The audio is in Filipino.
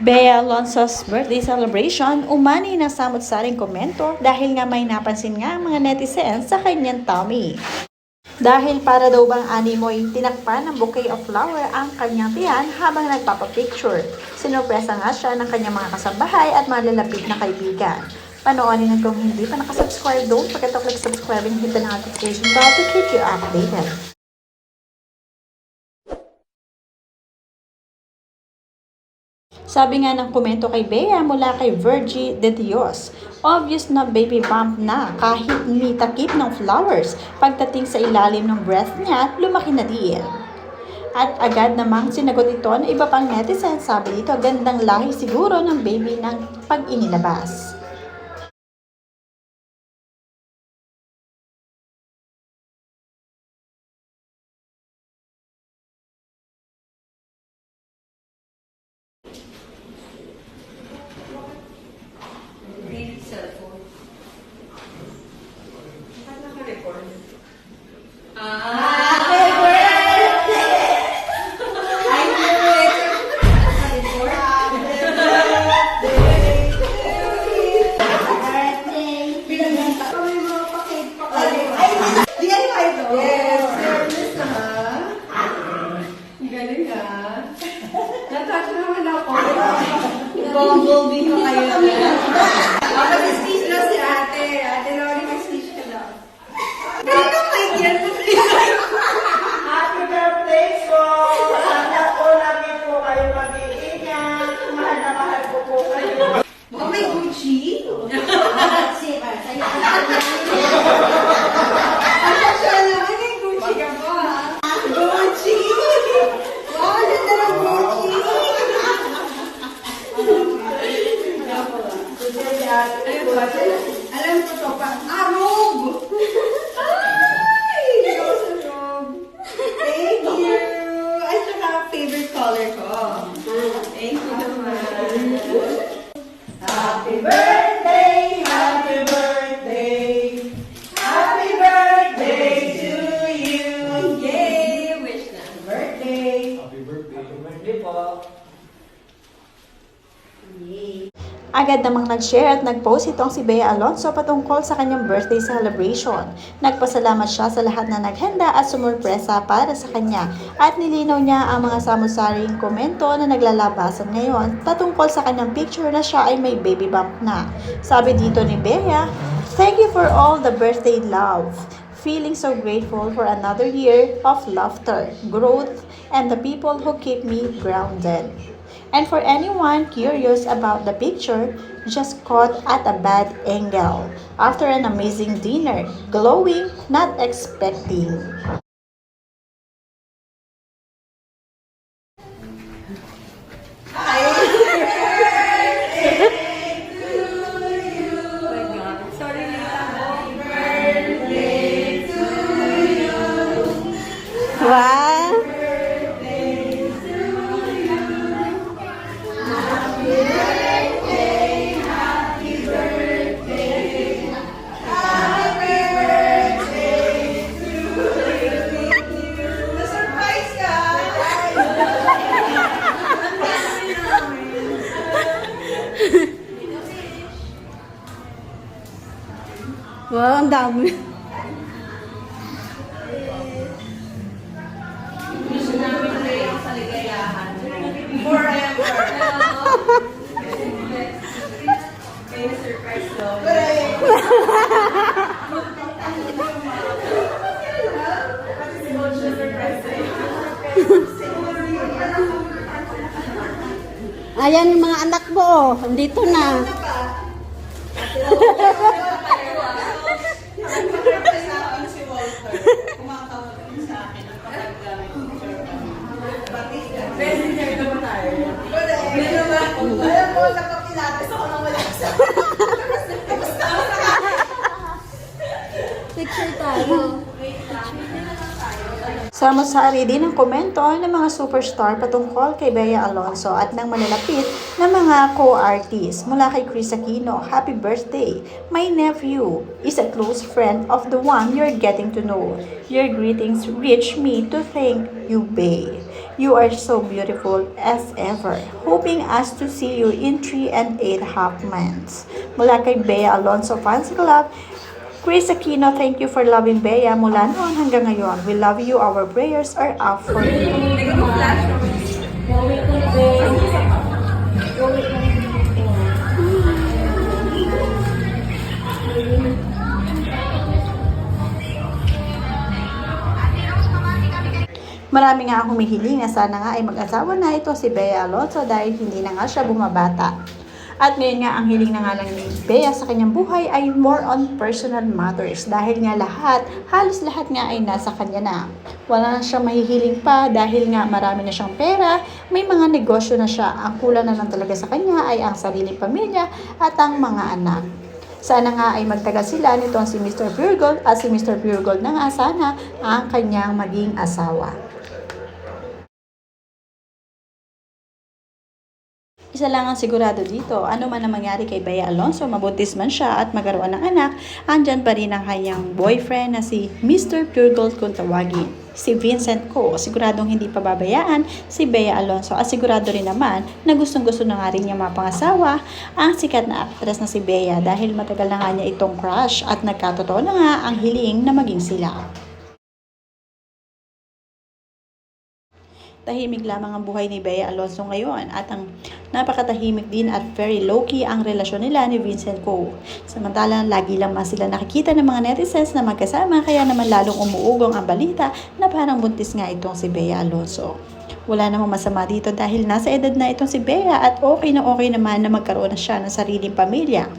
Bea Alonso's birthday celebration umani ng samot-saring komento dahil nga may napansin nga ang mga netizens sa kanyang tummy. Dahil para daw bang animoy tinakpan ng bouquet of flower ang kanyang tiyan habang nagpapapicture. Sinurpresa nga siya ng kanyang mga kasambahay at malalapit na kaibigan. Panoorin at kung hindi pa nakasubscribe, don't forget to click subscribe and hit the notification bell to keep you updated. Sabi nga ng komento kay Bea mula kay Virgie de Dios, obvious na baby bump na kahit ni takip ng flowers. Pagdating sa ilalim ng breath niya, lumaki na din. At agad namang sinagot ito ng iba pang netizen. Sabi dito, gandang lahi siguro ng baby ng pag inilabas. Cellphone. Bakit naka-record? Happy birthday! I knew it! Naka-record? Happy birthday to you! Happy birthday! Pinaganta ko yung mga pakit pa kayo. Di yan kayo to? Yes, service ha. Ang galing ha. Natouch naman ako. Bumblebee ko kayo naman. Mag-speech na si ate. Ate Lori, mag-speech ka daw. Galing ka mic yan. Happy birthday po! Sana po lagi po kayo mag-iingat. Mahal na mahal ko po kayo. Baka may Gucci? Sipa, sa'yo. Ano siya naman yung Gucci ka po ha? Gucci! Wow, ganda ng Gucci! Alam ko to pa. Robe! Ay! Ikaw sa robe. Thank you! Ay, saka favorite color ko. Thank you naman. Happy birthday! Happy birthday! Happy birthday to you! Yay! Wish na. Birthday! Happy birthday. Happy birthday po! Agad namang nag-share at nag-post itong si Bea Alonso patungkol sa kanyang birthday celebration. Nagpasalamat siya sa lahat na naghanda at sumurpresa para sa kanya at nilinaw niya ang mga samot-saring komento na naglalabasan ngayon patungkol sa kanyang picture na siya ay may baby bump na. Sabi dito ni Bea, "Thank you for all the birthday love. Feeling so grateful for another year of laughter, growth, and the people who keep me grounded. And for anyone curious about the picture, just caught at a bad angle after an amazing dinner, glowing, not expecting." Oh my God. Sorry, Wow! Na-surprise ka! Wow, ang dami. Wish namin kayo sa ligayahan. Forever! Kayo surprise daw. Ayan yung mga anak mo, dito na. Messenger naman tayo. Meron ba? Alam mo, nakapilates ako nang wala sa... Picture tayo. Samot-sari din ang komento ng mga superstar patungkol kay Bea Alonso at ng malalapit na mga co-artists mula kay Chris Aquino. Happy birthday! My nephew is a close friend of the one you're getting to know. Your greetings reach me to thank you, Bea. You are so beautiful as ever. Hoping us to see you in 3 and 8 half months. Mula kay Bea Alonso Fans Club, Chris Aquino, thank you for loving Bea mula noon hanggang ngayon. We love you. Our prayers are up for you. Marami nga ang humihiling na sana nga ay mag-asawa na ito si Bea Alonso dahil hindi na nga siya bumabata. At ngayon nga ang hiling na nga lang ni Bea sa kanyang buhay ay more on personal matters dahil nga halos lahat nga ay nasa kanya na. Wala na siyang mahihiling pa dahil nga marami na siyang pera, may mga negosyo na siya. Ang kulang na lang talaga sa kanya ay ang sariling pamilya at ang mga anak. Sana nga ay magtagal sila nitong si Mr. Pure Gold at si Mr. Pure Gold na nga sana ang kanyang maging asawa. Isa lang ang sigurado dito, ano man ang mangyari kay Bea Alonso, mabuntis man siya at magkaroon ng anak, andyan pa rin ang kanyang boyfriend na si Mr. Pure Gold kung tawagin. Si Vincent Co, siguradong hindi pa babayaan si Bea Alonso at sigurado rin naman na gustong-gusto na nga rin niya mapangasawa ang sikat na actress na si Bea dahil matagal na nga niya itong crush at nagkatotoo na nga ang hiling na maging sila. Tahimik lamang ang buhay ni Bea Alonso ngayon at ang napakatahimik din at very low-key ang relasyon nila ni Vincent Co. Samantalang lagi lang sila nakikita ng mga netizens na magkasama kaya naman lalong umuugong ang balita na parang buntis nga itong si Bea Alonso. Wala namang masama dito dahil nasa edad na itong si Bea at okay naman na magkaroon na siya ng sariling pamilya.